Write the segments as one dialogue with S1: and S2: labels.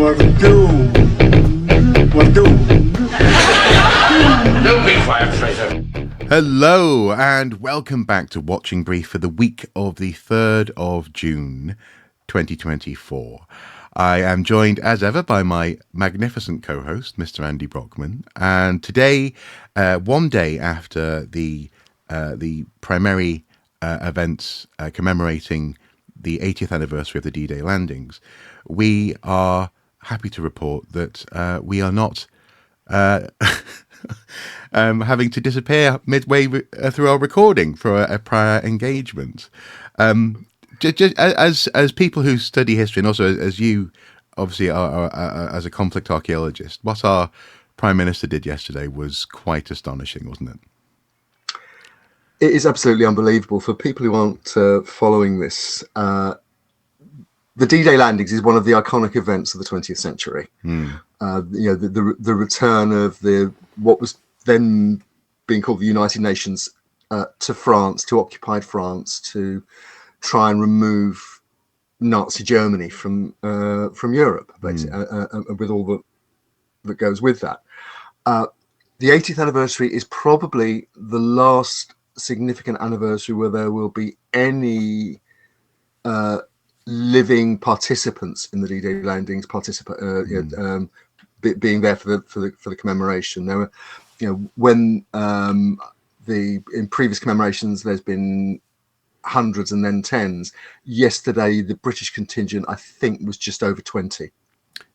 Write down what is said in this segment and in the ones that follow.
S1: We're doomed. We're doomed.
S2: No big fire traitor.
S3: Hello and welcome back to Watching Brief for the week of the 3rd of June 2024. I am joined as ever by my magnificent co-host, Mr. Andy Brockman, and today, one day after the primary events commemorating the 80th anniversary of the D-Day landings, we are happy to report that we are not having to disappear midway through our recording for a prior engagement. Just as people who study history, and also as you obviously are as a conflict archaeologist, what our Prime Minister did yesterday was quite astonishing, wasn't it?
S4: It is absolutely unbelievable. For people who aren't following this, the D-Day landings is one of the iconic events of the 20th century. The return of what was then being called the United Nations to France, to occupied France, to try and remove Nazi Germany from Europe, basically, with all that goes with that. The 80th anniversary is probably the last significant anniversary where there will be any living participants in the D-Day landings, being there for the commemoration. There were, when in previous commemorations, there's been hundreds and then tens. Yesterday, the British contingent, I think, was just over 20.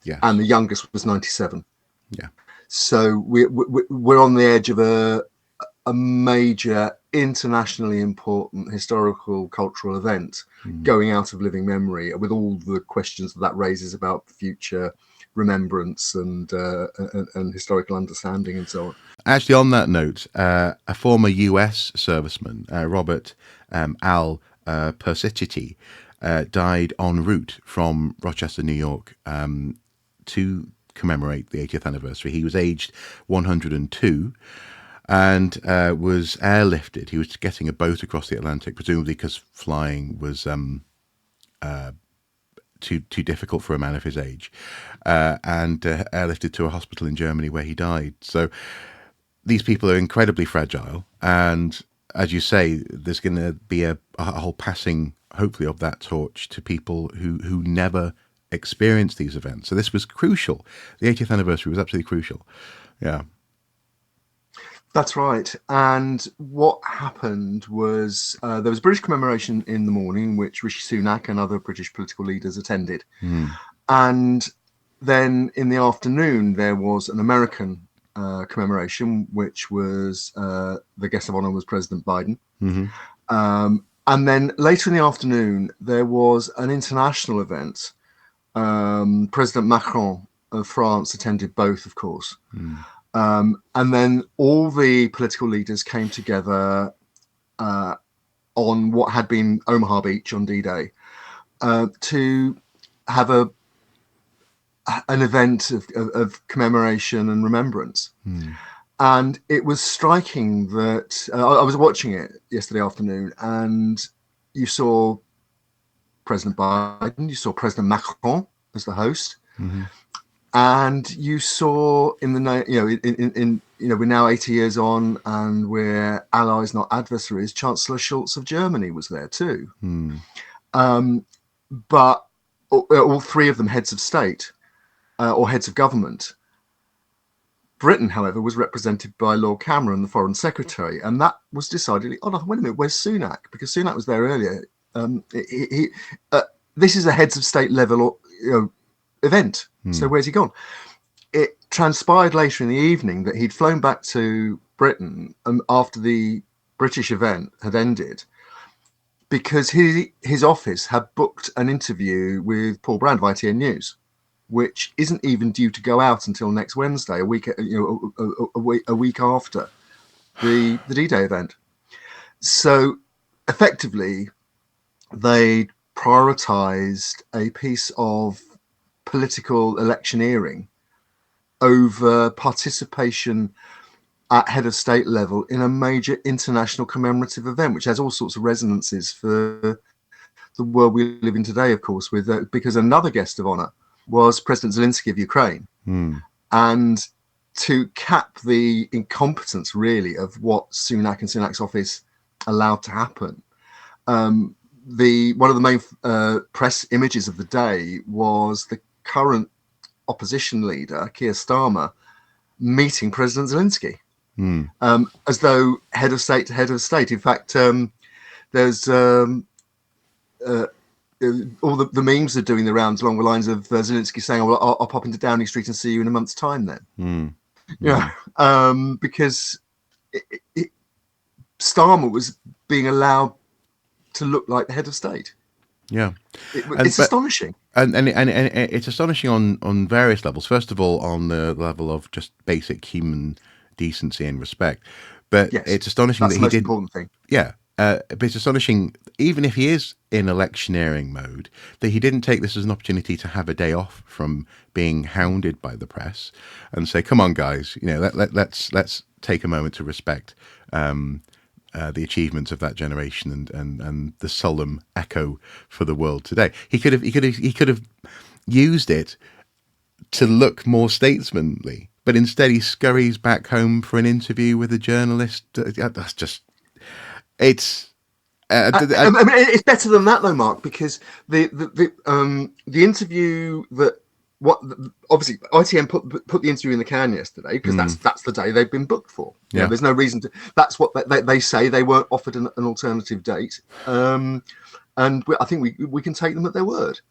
S3: Yes.
S4: And the youngest was 97.
S3: Yeah.
S4: So we're on the edge of a major internationally important historical cultural event going out of living memory, with all the questions that raises about future remembrance and historical understanding and so on.
S3: Actually, on that note, a former US serviceman, Robert Persuade, died en route from Rochester, New York, to commemorate the 80th anniversary. He was aged 102 and was airlifted. He was getting a boat across the Atlantic, presumably because flying was too difficult for a man of his age, and airlifted to a hospital in Germany where he died. So these people are incredibly fragile, and as you say, there's going to be a whole passing, hopefully, of that torch to people who never experienced these events. So this was crucial. The 80th anniversary was absolutely crucial. Yeah.
S4: That's right. And what happened was there was a British commemoration in the morning, which Rishi Sunak and other British political leaders attended. And then in the afternoon, there was an American commemoration, which was the guest of honor was President Biden. And then later in the afternoon, there was an international event. President Macron of France attended both, of course. And then all the political leaders came together on what had been Omaha Beach on D-Day to have an event of commemoration and remembrance. And it was striking that I was watching it yesterday afternoon, and you saw President Biden, you saw President Macron as the host. And you saw we're now 80 years on, and we're allies, not adversaries. Chancellor Scholz of Germany was there too. But all three of them heads of state or heads of government. Britain, however, was represented by Lord Cameron, the Foreign Secretary, and that was decidedly, wait a minute, where's Sunak? Because Sunak was there earlier. This is a heads of state level event. So where's he gone? It transpired later in the evening that he'd flown back to Britain after the British event had ended, because his office had booked an interview with Paul Brand of ITN News, which isn't even due to go out until next Wednesday, a week after the D-Day event. So effectively, they prioritized a piece of political electioneering over participation at head of state level in a major international commemorative event, which has all sorts of resonances for the world we live in today, of course, with because another guest of honor was President Zelensky of Ukraine.
S3: Hmm.
S4: And to cap the incompetence, really, of what Sunak and Sunak's office allowed to happen, one of the main press images of the day was the current opposition leader, Keir Starmer, meeting President Zelensky, as though head of state to head of state. In fact, there's all the memes are doing the rounds along the lines of Zelensky saying, "Oh, well, I'll pop into Downing Street and see you in a month's time then." Because Starmer was being allowed to look like the head of state.
S3: Yeah,
S4: It's astonishing.
S3: And it's astonishing on various levels. First of all, on the level of just basic human decency and respect. But
S4: Yes,
S3: it's astonishing
S4: that's
S3: that
S4: the most
S3: he didn't.
S4: important thing.
S3: Yeah, but it's astonishing, even if he is in electioneering mode, that he didn't take this as an opportunity to have a day off from being hounded by the press and say, "Come on, guys, let's take a moment to respect the achievements of that generation and the solemn echo for the world today." He could have used it to look more statesmanly, but instead he scurries back home for an interview with a journalist. That's just, it's.
S4: I mean, it's better than that, though, Mark, because the interview that obviously ITN put the interview in the can yesterday, because that's the day they've been booked for.
S3: Yeah,
S4: there's no reason to. That's what they say. They weren't offered an alternative date, and I think we can take them at their word.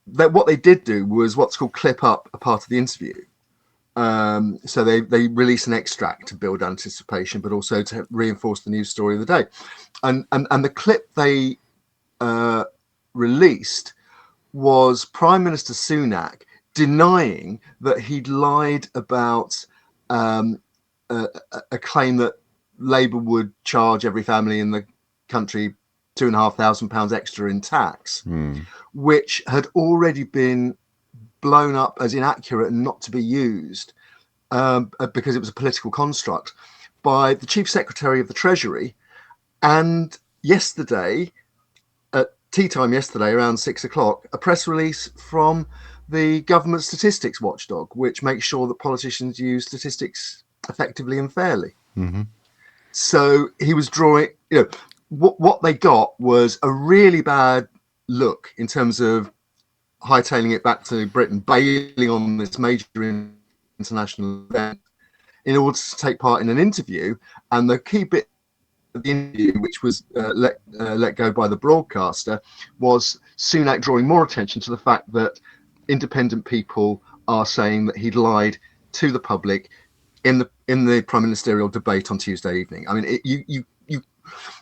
S4: But what they did do was what's called clip up a part of the interview. So they release an extract to build anticipation, but also to reinforce the news story of the day. And the clip they released was Prime Minister Sunak denying that he'd lied about a claim that Labour would charge every family in the country £2,500 extra in tax, which had already been blown up as inaccurate and not to be used because it was a political construct by the Chief Secretary of the Treasury. And yesterday, at tea time yesterday, around 6 o'clock, a press release from the government statistics watchdog, which makes sure that politicians use statistics effectively and fairly. So he was drawing, what they got was a really bad look in terms of hightailing it back to Britain, bailing on this major international event in order to take part in an interview. And the key bit of the interview, which was let go by the broadcaster, was Sunak drawing more attention to the fact that independent people are saying that he'd lied to the public in the prime ministerial debate on Tuesday evening. I mean,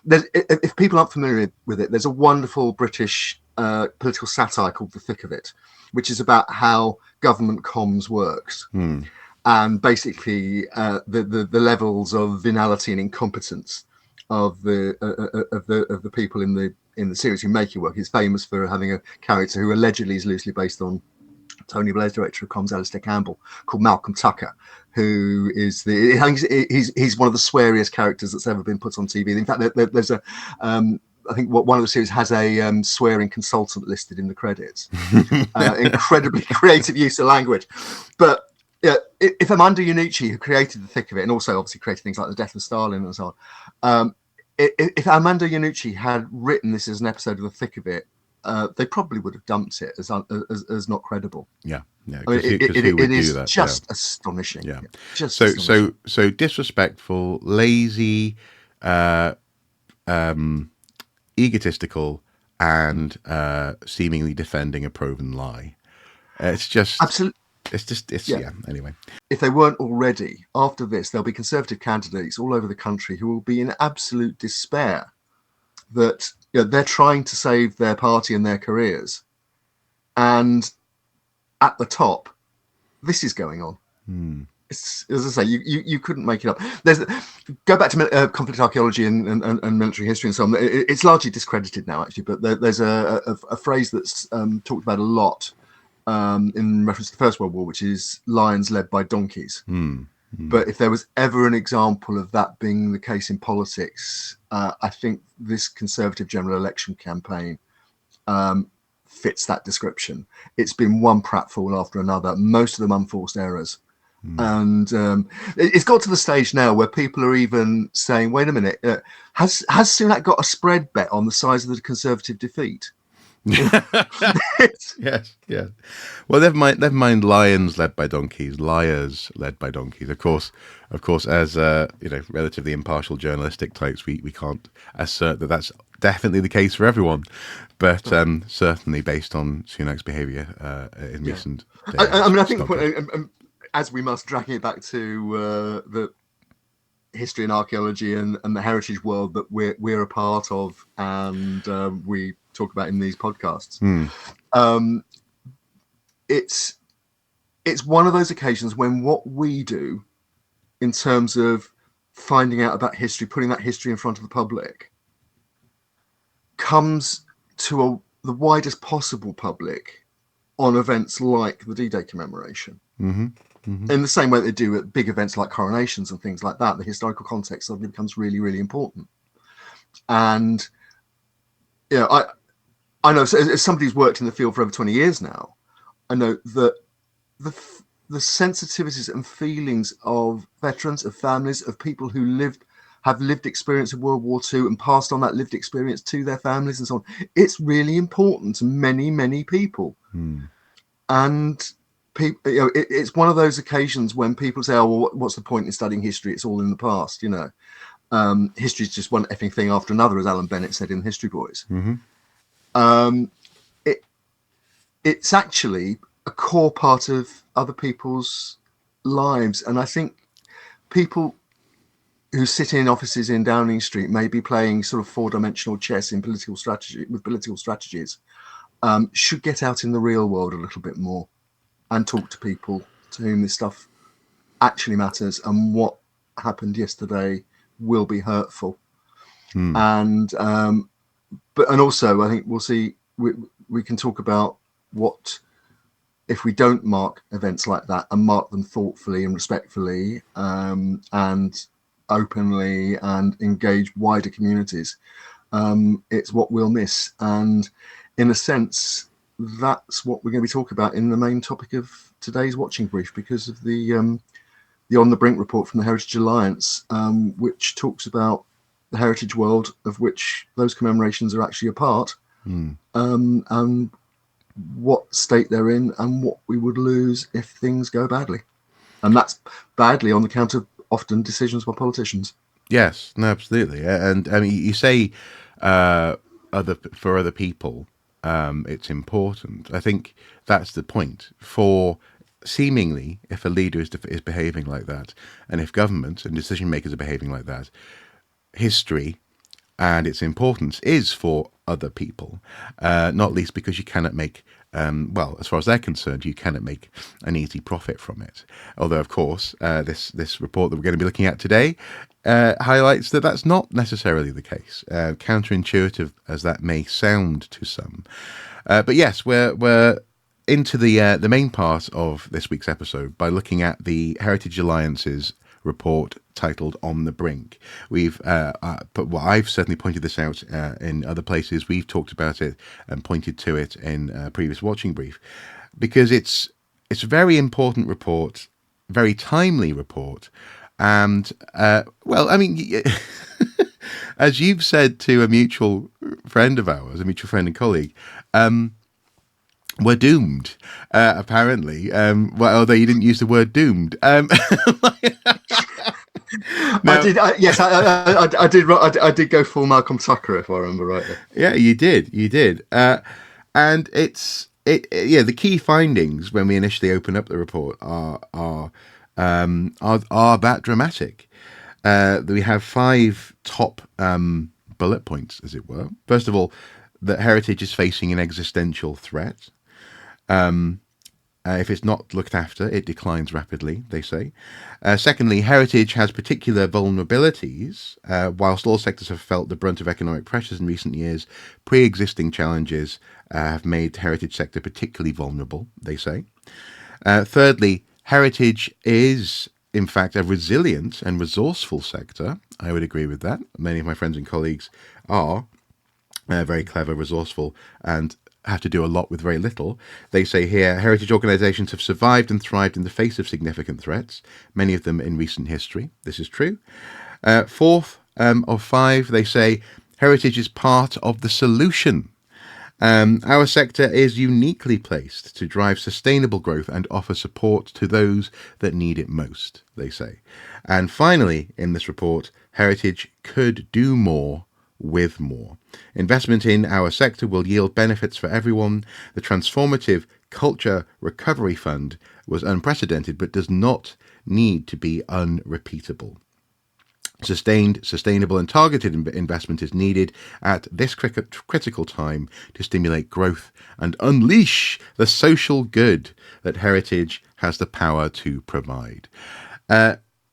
S4: if people aren't familiar with it, there's a wonderful British political satire called The Thick of It, which is about how government comms works, and basically the levels of venality and incompetence of the people in the series who make it work. He's famous for having a character who allegedly is loosely based on Tony Blair's director of comms, Alistair Campbell, called Malcolm Tucker, who is he's one of the sweariest characters that's ever been put on TV. In fact, there's a I think one of the series has a swearing consultant listed in the credits. Incredibly creative use of language. But if Armando Iannucci, who created The Thick of It, and also obviously created things like The Death of Stalin and so on, if Armando Iannucci had written this as an episode of The Thick of It, they probably would have dumped it as not credible.
S3: Yeah.
S4: I mean, it is just astonishing.
S3: Yeah.
S4: Just
S3: astonishing. So disrespectful, lazy, egotistical, and seemingly defending a proven lie. It's just
S4: absolutely.
S3: Anyway,
S4: if they weren't already, after this, there'll be Conservative candidates all over the country who will be in absolute despair that they're trying to save their party and their careers, and at the top, this is going on. It's, as I say, you couldn't make it up. Go back to conflict archaeology and military history and so on. It's largely discredited now, actually, but there's a phrase that's talked about a lot in reference to the First World War, which is lions led by donkeys. But if there was ever an example of that being the case in politics, I think this Conservative general election campaign fits that description. It's been one pratfall after another, most of them unforced errors. And it's got to the stage now where people are even saying, wait a minute, has Sunak got a spread bet on the size of the Conservative defeat?
S3: Yes. Well, never mind lions led by donkeys, liars led by donkeys. Of course, as relatively impartial journalistic types, we can't assert that that's definitely the case for everyone, but certainly based on Sunak's behaviour in recent days.
S4: I mean, I think the point, as we must, dragging it back to the history and archaeology and the heritage world that we're a part of, and we talk about in these podcasts. It's one of those occasions when what we do in terms of finding out about history, putting that history in front of the public, comes to the widest possible public on events like the D-Day commemoration. In the same way they do at big events like coronations and things like that. The historical context suddenly becomes really, really important. And I know, as somebody who's worked in the field for over 20 years now, I know that the sensitivities and feelings of veterans, of families, of people who have lived experience of World War II and passed on that lived experience to their families and so on. It's really important to many, many people. And people, it's one of those occasions when people say, "Oh, well, what's the point in studying history? It's all in the past." History is just one effing thing after another, as Alan Bennett said in History Boys. It's actually a core part of other people's lives, and I think people who sit in offices in Downing Street may be playing sort of four-dimensional chess in political strategies, should get out in the real world a little bit more and talk to people to whom this stuff actually matters, and what happened yesterday will be hurtful. And also I think we'll see, we can talk about what if we don't mark events like that and mark them thoughtfully and respectfully, and openly, and engage wider communities. It's what we'll miss. And in a sense, that's what we're going to be talking about in the main topic of today's watching brief, because of the On the Brink report from the Heritage Alliance, which talks about the heritage world of which those commemorations are actually a part, and what state they're in, and what we would lose if things go badly. And that's badly on account of often decisions by politicians.
S3: Yes, no, absolutely. And I mean, you say for other people, it's important. I think that's the point. For seemingly, if a leader is behaving like that, and if government and decision makers are behaving like that, history and its importance is for other people, not least because you cannot make, as far as they're concerned, you cannot make an easy profit from it. Although, of course, this report that we're going to be looking at today highlights that that's not necessarily the case, counterintuitive as that may sound to some. But yes, we're into the main part of this week's episode by looking at the Heritage Alliance's report titled On the Brink. I've certainly pointed this out in other places. We've talked about it and pointed to it in a previous watching brief, because it's a very important report, very timely report, and as you've said to a mutual friend of ours, a mutual friend and colleague, we're doomed, apparently. Although you didn't use the word doomed.
S4: Now, I did go full Malcolm Tucker, if I remember rightly.
S3: Yeah, you did. And the key findings when we initially open up the report are that dramatic. We have 5 top bullet points, as it were. First of all, that heritage is facing an existential threat. If it's not looked after, it declines rapidly, they say. Secondly, heritage has particular vulnerabilities. Whilst all sectors have felt the brunt of economic pressures in recent years, pre-existing challenges have made the heritage sector particularly vulnerable, they say. Thirdly, heritage is, in fact, a resilient and resourceful sector. I would agree with that. Many of my friends and colleagues are very clever, resourceful, and have to do a lot with very little. They say here, heritage organisations have survived and thrived in the face of significant threats, many of them in recent history. This is true. Fourth of five, they say, heritage is part of the solution. Our sector is uniquely placed to drive sustainable growth and offer support to those that need it most, they say. And finally, in this report, heritage could do more with more. Investment in our sector will yield benefits for everyone. The transformative Culture Recovery Fund was unprecedented, but does not need to be unrepeatable. Sustained, sustainable and targeted investment is needed at this critical time to stimulate growth and unleash the social good that heritage has the power to provide.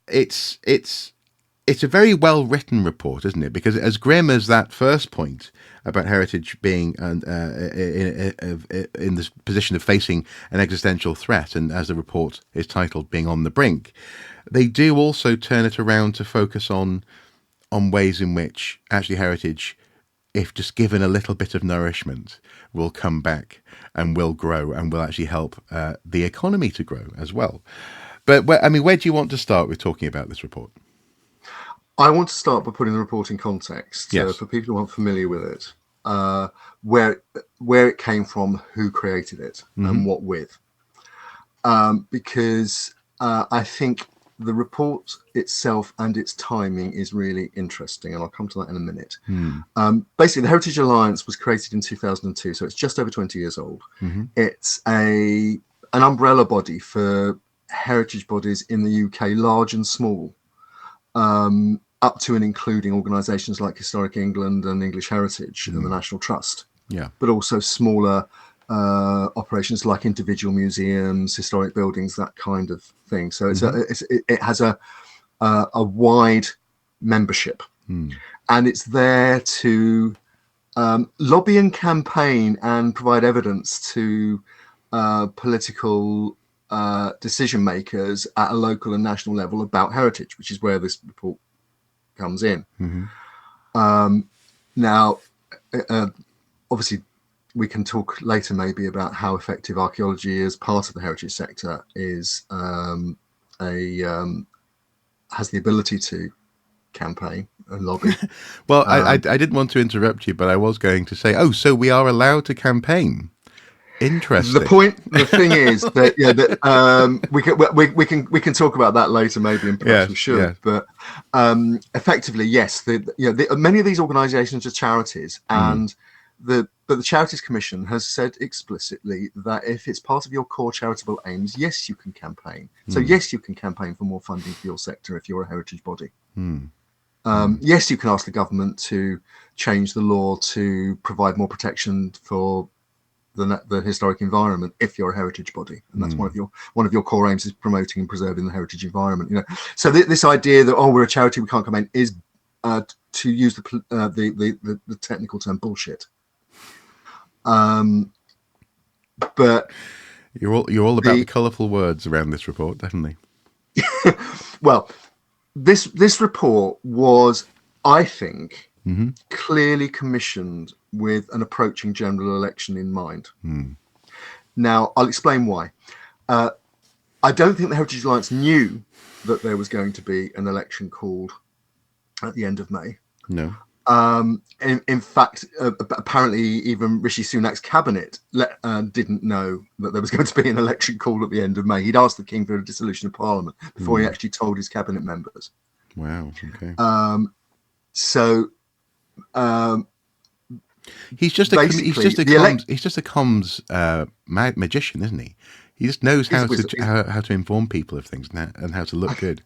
S3: It's a very well-written report, isn't it? Because as grim as that first point about heritage being in this position of facing an existential threat, and as the report is titled, being on the brink, they do also turn it around to focus on ways in which actually heritage, if just given a little bit of nourishment, will come back and will grow and will actually help the economy to grow as well. But where do you want to start with talking about this report?
S4: I want to start by putting the report in context.
S3: Yes.
S4: For people who aren't familiar with it, where it came from, who created it, and what with. Because I think the report itself and its timing is really interesting, and I'll come to that in a minute. Basically, the Heritage Alliance was created in 2002, so it's just over 20 years old. It's an umbrella body for heritage bodies in the UK, large and small, up to and including organisations like Historic England and English Heritage and the National Trust. Yeah, but also smaller operations like individual museums, historic buildings, that kind of thing. So it has a wide membership, and it's there to lobby and campaign and provide evidence to political decision makers at a local and national level about heritage, which is where this report comes in. Now, obviously, we can talk later maybe about how effective archaeology as part of the heritage sector is has the ability to campaign and lobby.
S3: Well, I didn't want to interrupt you, but I was going to say, so we are allowed to campaign. Interesting.
S4: The thing is that we can talk about that later, maybe, and perhaps we should. But effectively, yes, many of these organisations are charities, and the Charities Commission has said explicitly that if it's part of your core charitable aims, yes, you can campaign. So yes, you can campaign for more funding for your sector if you're a heritage body. Yes, you can ask the government to change the law to provide more protection for the historic environment if you're a heritage body, and that's one of your core aims is promoting and preserving the heritage environment. So this idea that we're a charity, we can't campaign, is to use the technical term bullshit. But
S3: you're all about the colourful words around this report, definitely.
S4: Well, this report was, I think, clearly commissioned with an approaching general election in mind. Now, I'll explain why. I don't think the Heritage Alliance knew that there was going to be an election called at the end of May.
S3: No.
S4: In fact, apparently even Rishi Sunak's cabinet didn't know that there was going to be an election called at the end of May. He'd asked the King for a dissolution of Parliament before he actually told his cabinet members.
S3: Wow. Okay. He's just a comms magician, isn't he? He just knows how to inform people of things and how to look good.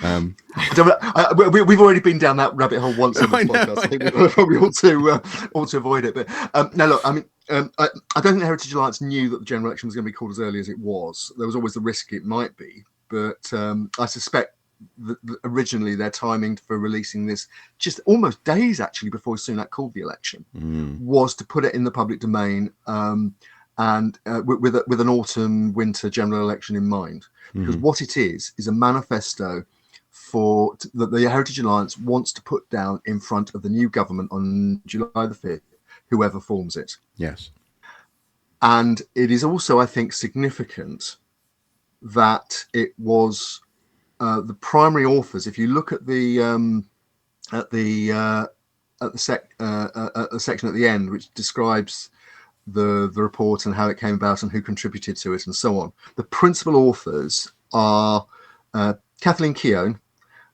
S4: We've already been down that rabbit hole once on this podcast. I think we probably ought to avoid it. But now, look, I don't think the Heritage Alliance knew that the general election was going to be called as early as it was. There was always the risk it might be, but I suspect that originally their timing for releasing this, just almost days actually before Sunak called the election, was to put it in the public domain. And with an autumn-winter general election in mind, because what it is a manifesto for that the Heritage Alliance wants to put down in front of the new government on July the 5th, whoever forms it.
S3: Yes.
S4: And it is also, I think, significant that it was the primary authors. If you look at the section at the end, which describes the report and how it came about and who contributed to it and so on, the principal authors are Kathleen Keown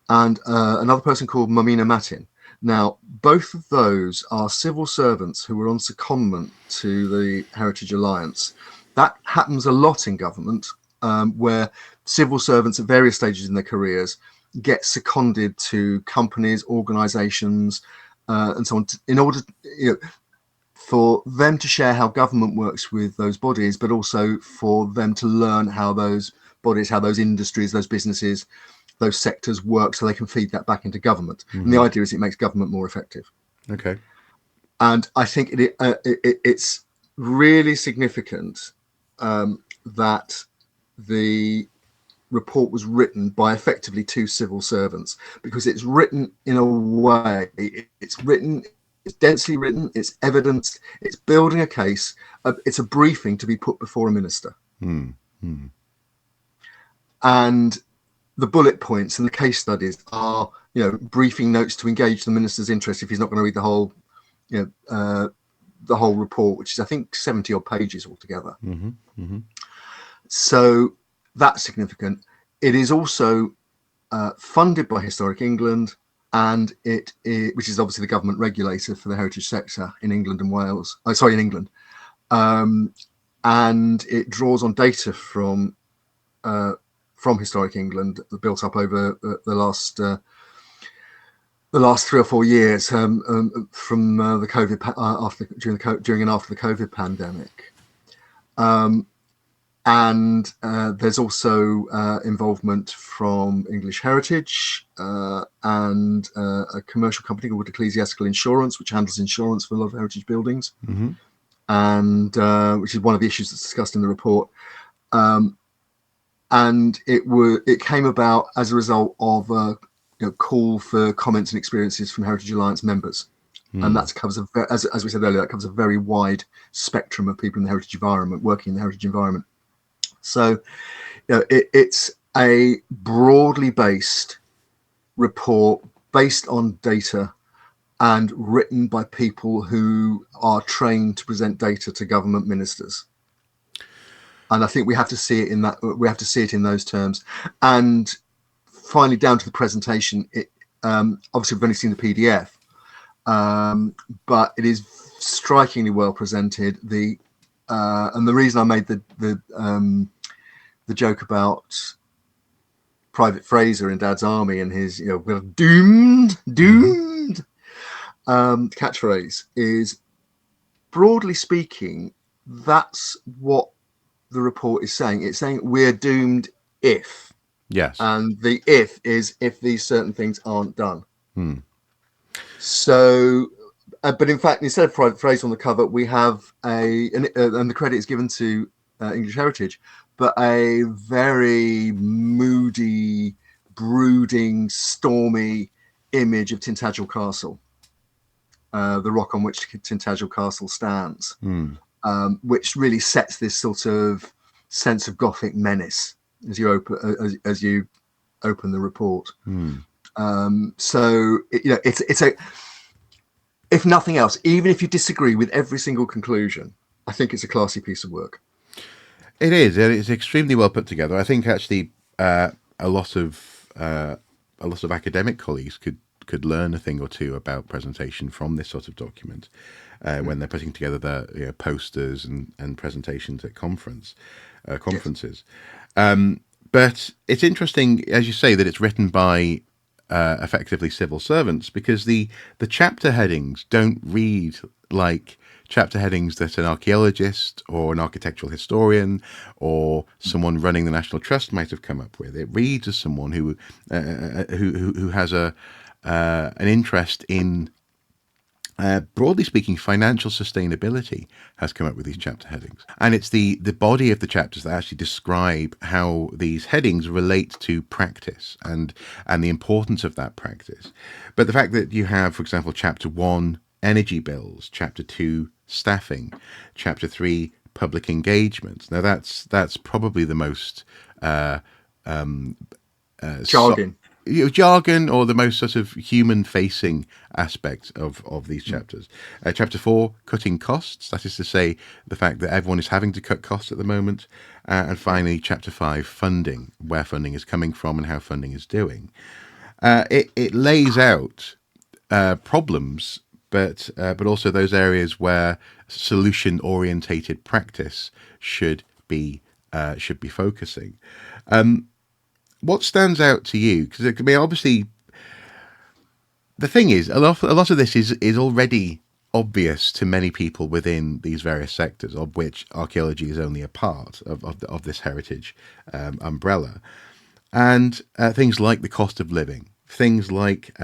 S4: and another person called Momina Matin. Now, both of those are civil servants who were on secondment to the Heritage Alliance. That happens a lot in government, where civil servants at various stages in their careers get seconded to companies, organisations, and so on, in order, for them to share how government works with those bodies, but also for them to learn how those bodies, how those industries, those businesses, those sectors work, so they can feed that back into government. And the idea is it makes government more effective.
S3: Okay.
S4: And I think it's really significant that the report was written by effectively two civil servants, because it's written in a way, it's densely written, it's evidenced, it's building a case, it's a briefing to be put before a minister. And the bullet points and the case studies are, briefing notes to engage the minister's interest if he's not going to read the whole, the whole report, which is, I think, 70 odd pages altogether. So that's significant. It is also funded by Historic England, and which is obviously the government regulator for the heritage sector in England and Wales. In England, and it draws on data from Historic England built up over the last 3 or 4 years from the COVID during and after the COVID pandemic. And there's also involvement from English Heritage and a commercial company called Ecclesiastical Insurance, which handles insurance for a lot of heritage buildings, and which is one of the issues that's discussed in the report. And it came about as a result of a call for comments and experiences from Heritage Alliance members. And that covers, as we said earlier, that covers a very wide spectrum of people in the heritage environment, working in the heritage environment. So, it's a broadly based report based on data and written by people who are trained to present data to government ministers. And I think we have to see it in that. We have to see it in those terms. And finally, down to the presentation. Obviously, we've only seen the PDF, but it is strikingly well presented. And the reason I made the joke about Private Fraser in Dad's Army and his, we're doomed catchphrase is, broadly speaking, that's what the report is saying. It's saying we're doomed if.
S3: Yes. And
S4: the if is if these certain things aren't done. So, but in fact, instead of Private Fraser on the cover, we have and the credit is given to English Heritage, but a very moody, brooding, stormy image of Tintagel Castle, the rock on which Tintagel Castle stands, which really sets this sort of sense of Gothic menace as you open the report. So it's a, if nothing else, even if you disagree with every single conclusion, I think it's a classy piece of work.
S3: It is. It's extremely well put together. I think actually a lot of academic colleagues could learn a thing or two about presentation from this sort of document when they're putting together their posters and presentations at conferences. Yes. But it's interesting, as you say, that it's written by effectively civil servants, because the chapter headings don't read like chapter headings that an archaeologist or an architectural historian or someone running the National Trust might have come up with. It reads as someone who has an interest in, broadly speaking, financial sustainability, has come up with these chapter headings. And it's the body of the chapters that actually describe how these headings relate to practice and the importance of that practice. But the fact that you have, for example, chapter 1, energy bills, chapter 2, staffing, chapter 3, public engagement. Now that's probably the most
S4: Jargon.
S3: jargon, or the most sort of human-facing aspect of these chapters. Chapter 4, cutting costs. That is to say, the fact that everyone is having to cut costs at the moment. And finally, Chapter 5, funding, where funding is coming from and how funding is doing. It lays out problems, but also those areas where solution-orientated practice should be focusing. What stands out to you? Because I mean, obviously, the thing is, a lot of this is already obvious to many people within these various sectors, of which archaeology is only a part of this heritage umbrella. And things like the cost of living, things like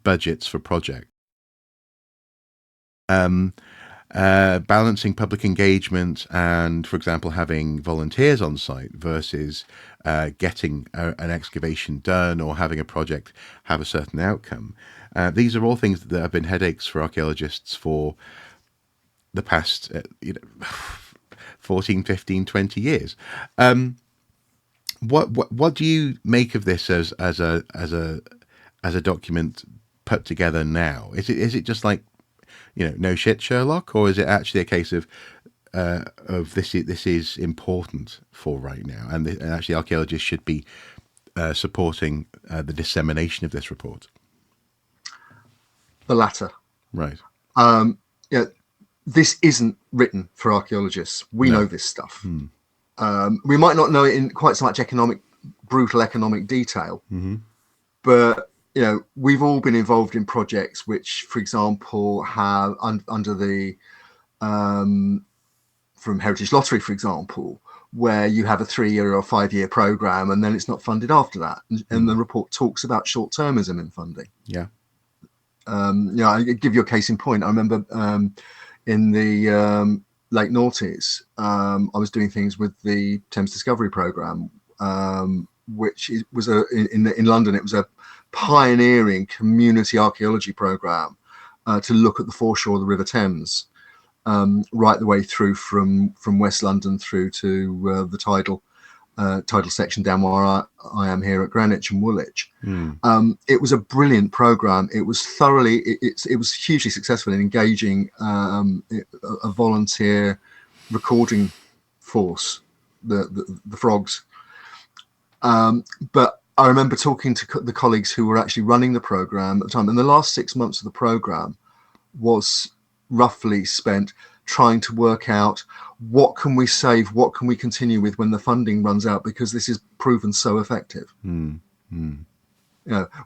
S3: budgets for projects, balancing public engagement and, for example, having volunteers on site versus getting an excavation done or having a project have a certain outcome. These are all things that have been headaches for archaeologists for the past 14, 15, 20 years. What do you make of this as a document put together now? Is it just like, no shit, Sherlock, or is it actually a case of this is important for right now, and actually archaeologists should be supporting the dissemination of this report?
S4: The latter.
S3: Right.
S4: This isn't written for archaeologists. We know this stuff. We might not know it in quite so much brutal economic detail, but we've all been involved in projects which, for example, have under the from Heritage Lottery, for example, where you have a 3-year or 5-year program and then it's not funded after that, and the report talks about short-termism in funding.
S3: Yeah.
S4: I give you a case in point. I remember in the late noughties, I was doing things with the Thames Discovery Programme, which was in London. It was a pioneering community archaeology programme to look at the foreshore of the River Thames, right the way through from West London through to the tidal section down where I am here at Greenwich and Woolwich. It was a brilliant program. It was thoroughly, it was hugely successful in engaging a volunteer recording force, the frogs. But I remember talking to the colleagues who were actually running the program at the time, and the last 6 months of the program was roughly spent trying to work out what can we save, what can we continue with when the funding runs out, because this is proven so effective.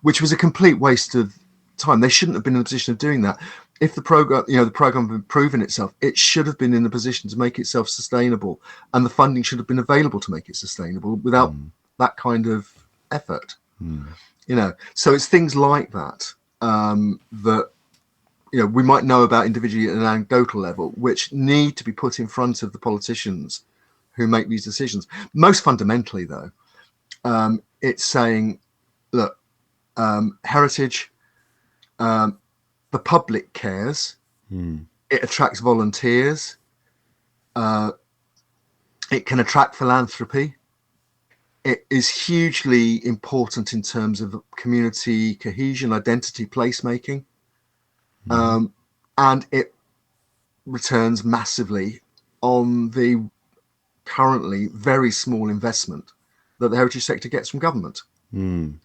S4: Which was a complete waste of time. They shouldn't have been in a position of doing that. If the program, the program had proven itself, it should have been in a position to make itself sustainable, and the funding should have been available to make it sustainable without that kind of effort. So it's things like that that we might know about individually at an anecdotal level, which need to be put in front of the politicians who make these decisions. Most fundamentally, though, it's saying, look, heritage, the public cares, it attracts volunteers, it can attract philanthropy. It is hugely important in terms of community cohesion, identity, placemaking. And it returns massively on the currently very small investment that the heritage sector gets from government. Now,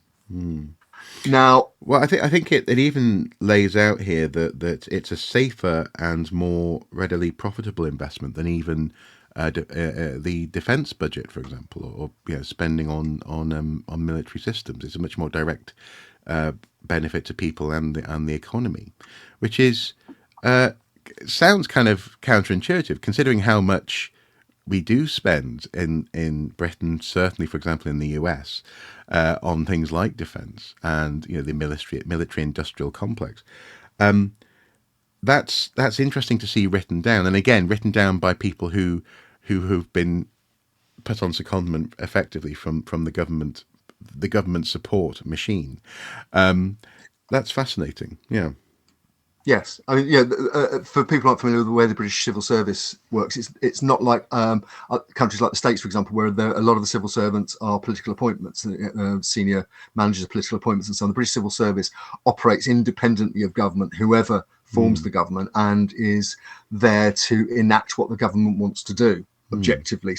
S3: well, I think it even lays out here that it's a safer and more readily profitable investment than even the defence budget, for example, or spending on military systems. It's a much more direct benefit to people and the economy, which is sounds kind of counterintuitive, considering how much we do spend in Britain, certainly, for example, in the US, on things like defence and the military industrial complex. That's interesting to see written down, and again written down by people who've been put on secondment effectively from the government support machine. That's fascinating. Yeah.
S4: Yes, I mean, yeah. For people aren't familiar with the way the British civil service works, it's not like countries like the States, for example, where a lot of the civil servants are political appointments, senior managers of political appointments, and so on. The British civil service operates independently of government, whoever forms the government, and is there to enact what the government wants to do objectively,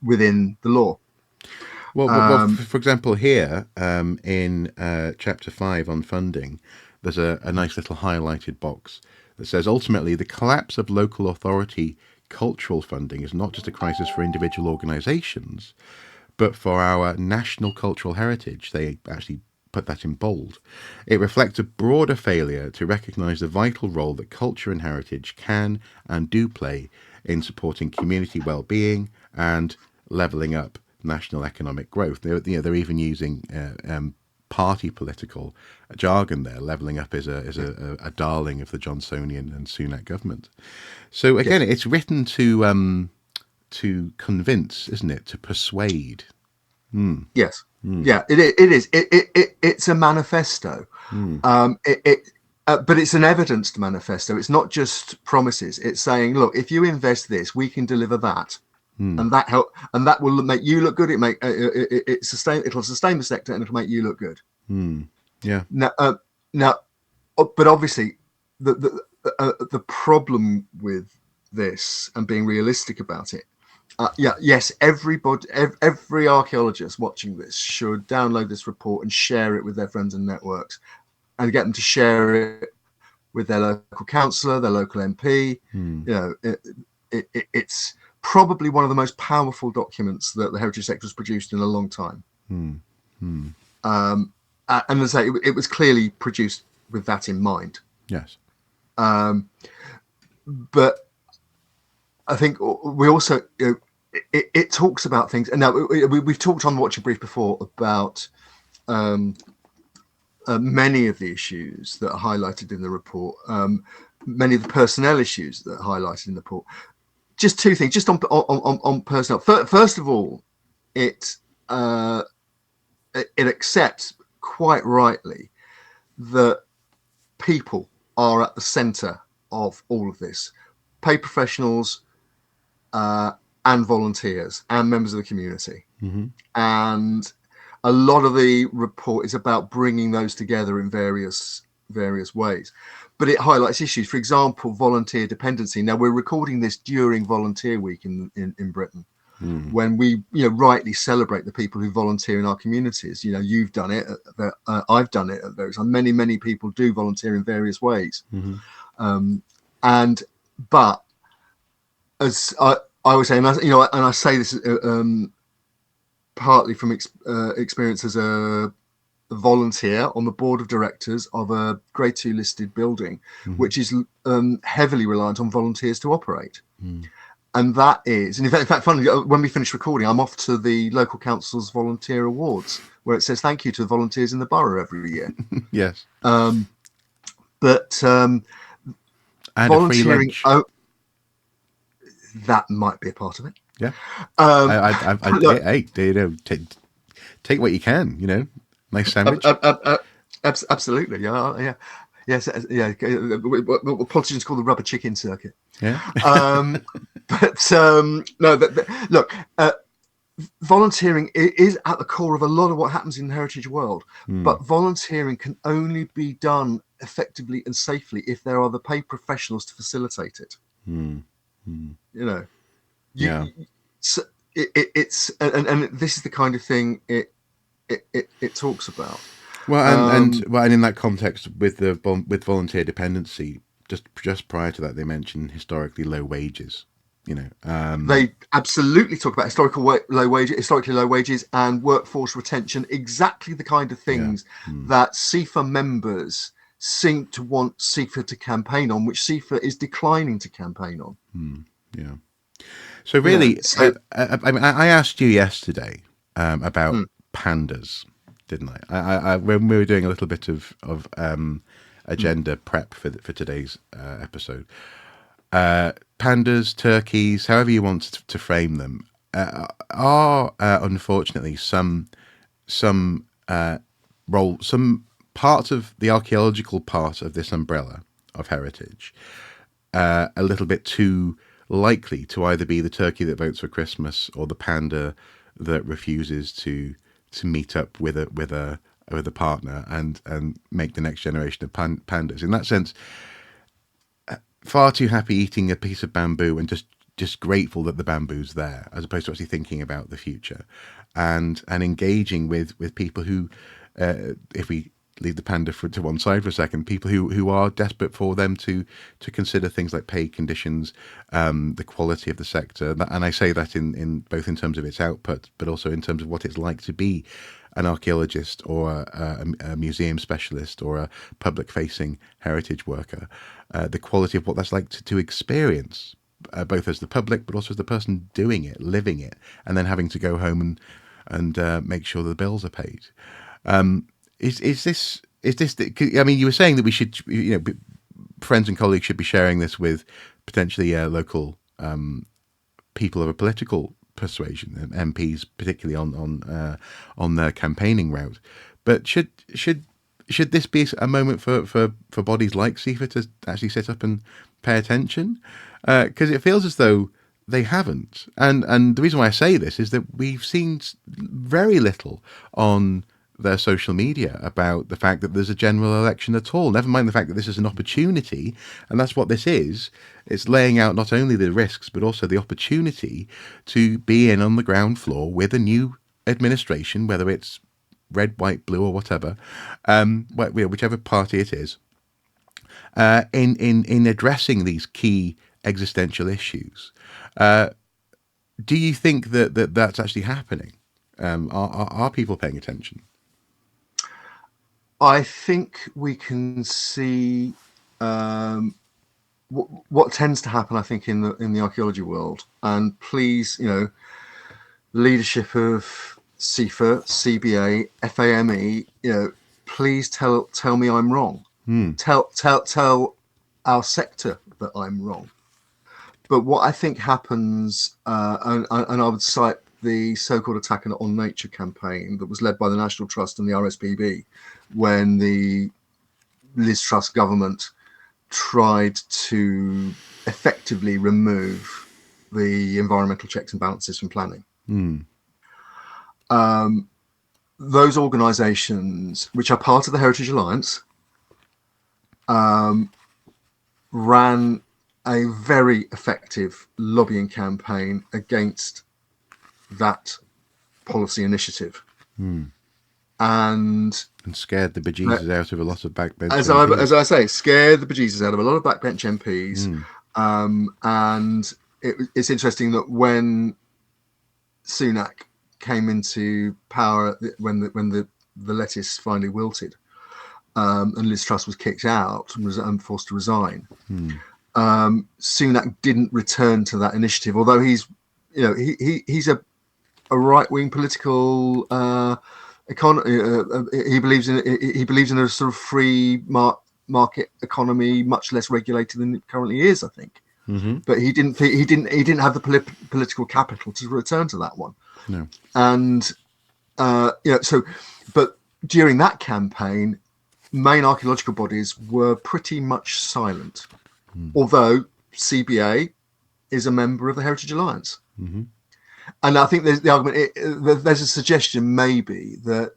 S4: within the law.
S3: Well, for example, here in Chapter 5 on funding, there's a nice little highlighted box that says, ultimately, the collapse of local authority cultural funding is not just a crisis for individual organisations, but for our national cultural heritage. They actually put that in bold. It reflects a broader failure to recognise the vital role that culture and heritage can and do play in supporting community well-being and levelling up national economic growth. They're even using party political jargon there. Levelling up is a darling of the Johnsonian and Sunak government. So again, yes. It's written to convince, isn't it? To persuade.
S4: Yes. Yeah, it is. It's a manifesto. But it's an evidenced manifesto. It's not just promises. It's saying, look, if you invest this, we can deliver that. And that will make you look good. It'll sustain the sector, and it'll make you look good.
S3: Yeah.
S4: Now, but obviously, the problem with this and being realistic about it, yes, every archaeologist watching this should download this report and share it with their friends and networks, and get them to share it with their local councillor, their local MP. It's probably one of the most powerful documents that the heritage sector has produced in a long time. And as I say, it was clearly produced with that in mind.
S3: Yes.
S4: But I think we also, it talks about things. And now we've talked on Watching Brief before about many of the issues that are highlighted in the report, many of the personnel issues that are highlighted in the report. Just two things, just on personnel. First of all, it accepts quite rightly that people are at the centre of all of this. Paid professionals and volunteers and members of the community. And a lot of the report is about bringing those together in various ways. But it highlights issues, for example, volunteer dependency. Now, we're recording this during Volunteer Week in Britain, when we rightly celebrate the people who volunteer in our communities. You've done it, I've done it at various times. Many people do volunteer in various ways. But as I always say, and I say this partly from experience as a volunteer on the board of directors of a grade 2 listed building, which is heavily reliant on volunteers to operate. And that is, and in fact, finally, when we finish recording, I'm off to the local council's volunteer awards, where it says thank you to the volunteers in the borough every year.
S3: Yes.
S4: But
S3: and
S4: volunteering, that might be a part of it.
S3: Yeah.
S4: Look,
S3: hey, take what you can. Nice sandwich.
S4: Absolutely, yeah. Yes, yeah. What politicians call the rubber chicken circuit.
S3: Yeah.
S4: Look, volunteering is at the core of a lot of what happens in the heritage world. But volunteering can only be done effectively and safely if there are the paid professionals to facilitate it. It's and this is the kind of thing it talks about.
S3: Well, and in that context, with volunteer dependency, just prior to that, they mentioned historically low wages.
S4: They absolutely talk about historically low wages, and workforce retention. Exactly the kind of things that CIFA members seem to want CIFA to campaign on, which CIFA is declining to campaign on.
S3: Yeah. So really, I asked you yesterday about pandas, didn't I? When we were doing a little bit of agenda prep for today's episode, pandas, turkeys, however you want to frame them, are unfortunately some parts of the archaeological part of this umbrella of heritage a little bit too likely to either be the turkey that votes for Christmas or the panda that refuses to meet up with a partner and make the next generation of pandas. In that sense, far too happy eating a piece of bamboo and just grateful that the bamboo's there, as opposed to actually thinking about the future and engaging with people who, if we leave the panda to one side for a second, people who are desperate for them to consider things like pay conditions, the quality of the sector. And I say that in both in terms of its output, but also in terms of what it's like to be an archaeologist or a museum specialist or a public-facing heritage worker, the quality of what that's like to experience, both as the public, but also as the person doing it, living it, and then having to go home and make sure the bills are paid. Is this? I mean, you were saying that we should, friends and colleagues should be sharing this with potentially local people of a political persuasion, MPs, particularly on their campaigning route. But should this be a moment for bodies like CIFA to actually sit up and pay attention? Because it feels as though they haven't. And the reason why I say this is that we've seen very little on their social media about the fact that there's a general election at all. Never mind the fact that this is an opportunity, and that's what this is. It's laying out not only the risks, but also the opportunity to be in on the ground floor with a new administration, whether it's red, white, blue, or whatever, whichever party it is, in addressing these key existential issues. Do you think that's actually happening? Are people paying attention?
S4: I think we can see what tends to happen. I think in the archaeology world, and please, leadership of CIFA, CBA, FAME, please tell me I'm wrong. Tell our sector that I'm wrong. But what I think happens, and I would cite the so-called Attack on Nature campaign that was led by the National Trust and the RSPB when the Liz Truss government tried to effectively remove the environmental checks and balances from planning. Those organisations, which are part of the Heritage Alliance, ran a very effective lobbying campaign against that policy initiative, and
S3: scared the bejesus out of a lot of backbench
S4: as I say, scared the bejesus out of a lot of backbench MPs. And it's interesting that when Sunak came into power, when the lettuce finally wilted, and Liz Truss was kicked out and was forced to resign, Sunak didn't return to that initiative, although he's a right-wing political economy. He believes in a sort of free market economy, much less regulated than it currently is, I think. But he didn't have the political capital to return to that one.
S3: No.
S4: And but during that campaign, main archaeological bodies were pretty much silent, although CBA is a member of the Heritage Alliance. And I think there's the argument, there's a suggestion maybe that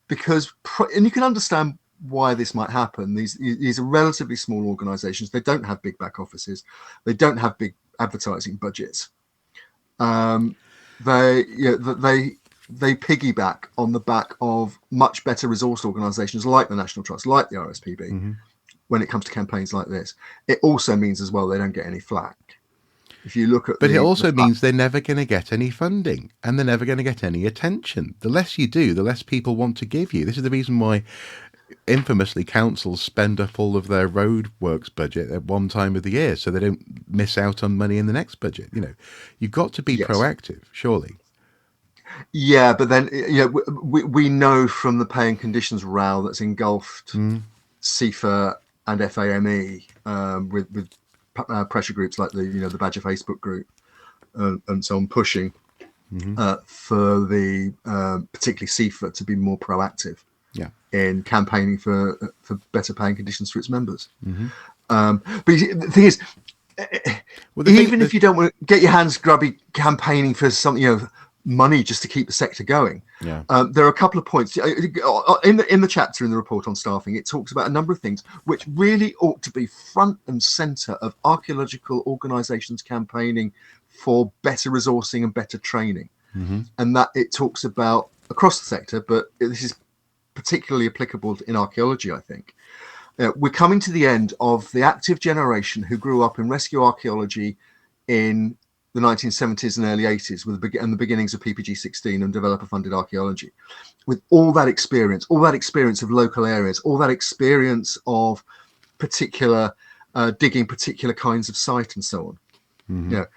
S4: because, and you can understand why this might happen, these are relatively small organisations, they don't have big back offices, they don't have big advertising budgets. They piggyback on the back of much better resourced organisations like the National Trust, like the RSPB, when it comes to campaigns like this. It also means as well they don't get any flack. If you look at,
S3: but it also means they're never going to get any funding and they're never going to get any attention. The less you do, the less people want to give you. This is the reason why, infamously, councils spend up all of their roadworks budget at one time of the year, so they don't miss out on money in the next budget. You've got to be proactive, surely.
S4: Yeah, but then we know from the pay and conditions row that's engulfed CIFA and FAME with pressure groups like the Badger Facebook group and so on, pushing for the particularly CIFA to be more proactive.
S3: Yeah.
S4: in campaigning for better paying conditions for its members. But you see, the thing is, even if you don't want to get your hands grubby campaigning for something, money just to keep the sector going,
S3: Yeah.
S4: there are a couple of points in the chapter in the report on staffing. It talks about a number of things which really ought to be front and center of archaeological organisations campaigning for better resourcing and better training, and that it talks about across the sector, but this is particularly applicable in archaeology, I think. We're coming to the end of the active generation who grew up in rescue archaeology in the 1970s and early 80s and the beginnings of PPG 16 and developer-funded archaeology. With all that experience of local areas, all that experience of particular digging particular kinds of site and so on.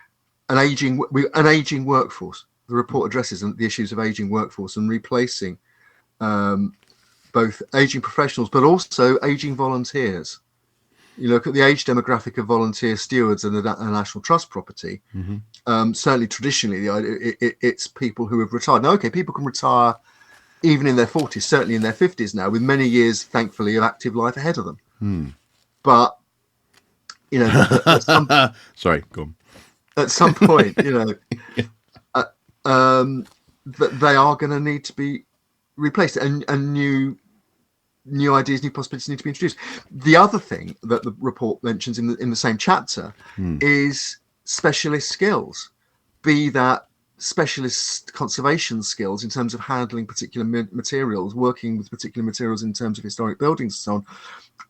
S4: An aging workforce. The report addresses the issues of aging workforce and replacing both aging professionals, but also aging volunteers. You look at the age demographic of volunteer stewards and a National Trust property. Certainly, traditionally, it's people who have retired. Now, okay, people can retire even in their 40s, certainly in their 50s now, with many years, thankfully, of active life ahead of them. But
S3: sorry, go on.
S4: At some point, that they are going to need to be replaced, and new ideas, new possibilities need to be introduced. The other thing that the report mentions in the same chapter is specialist skills, be that specialist conservation skills in terms of handling particular materials, working with particular materials in terms of historic buildings and so on,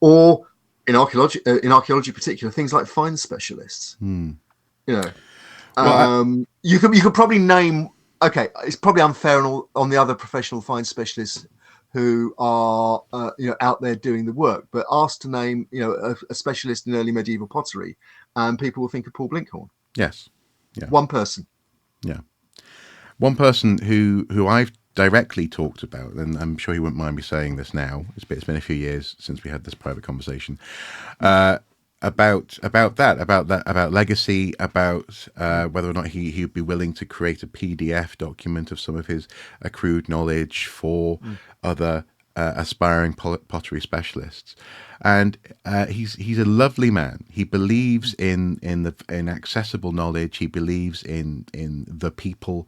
S4: or in archaeology particular, things like find specialists. You could probably name. Okay, it's probably unfair on the other professional find specialists who are out there doing the work, but asked to name a specialist in early medieval pottery, and people will think of Paul Blinkhorn.
S3: Yes, yeah.
S4: One person.
S3: Yeah, one person who I've directly talked about, and I'm sure he wouldn't mind me saying this now. It's been a few years since we had this private conversation. About legacy, about whether or not he'd be willing to create a PDF document of some of his accrued knowledge for other aspiring pottery specialists. And he's a lovely man. He believes in accessible knowledge. He believes in the people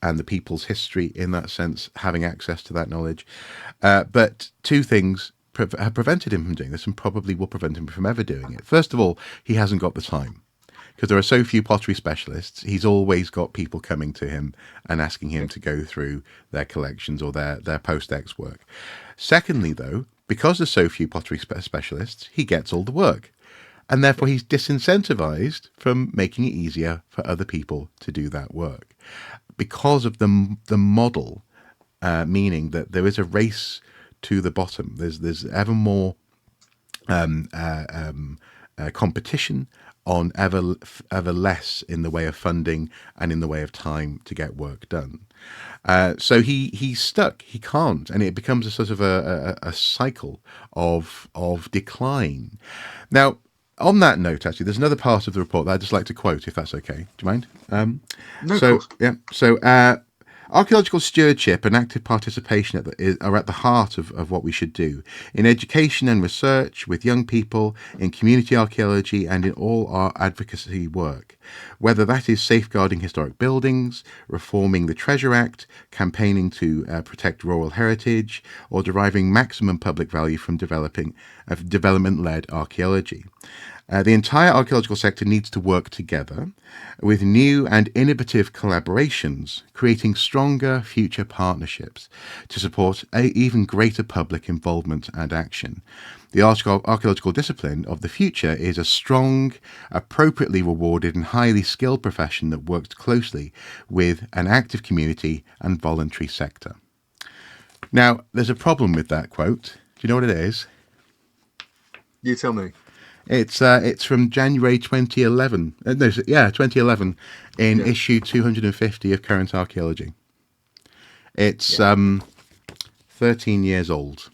S3: and the people's history, in that sense, having access to that knowledge. But two things have prevented him from doing this, and probably will prevent him from ever doing it. First of all, he hasn't got the time, because there are so few pottery specialists. He's always got people coming to him and asking him to go through their collections or their post-ex work. Secondly, though, because there's so few pottery specialists, he gets all the work, and therefore he's disincentivized from making it easier for other people to do that work, because of the model, meaning that there is a race to the bottom. There's ever more competition on ever less in the way of funding and in the way of time to get work done. So he's stuck. He can't, and it becomes a sort of a cycle of decline. Now, on that note, actually, there's another part of the report that I'd just like to quote, if that's okay. Do you mind?
S4: No, of course.
S3: Yeah. So archaeological stewardship and active participation are at the heart of what we should do in education and research, with young people, in community archaeology, and in all our advocacy work, whether that is safeguarding historic buildings, reforming the Treasure Act, campaigning to protect rural heritage, or deriving maximum public value from development-led archaeology. The entire archaeological sector needs to work together with new and innovative collaborations, creating stronger future partnerships to support even greater public involvement and action. The archaeological discipline of the future is a strong, appropriately rewarded and highly skilled profession that works closely with an active community and voluntary sector. Now, there's a problem with that quote. Do you know what it is?
S4: You tell me.
S3: It's from January 2011. 2011, in issue 250 of Current Archaeology. It's 13 years old,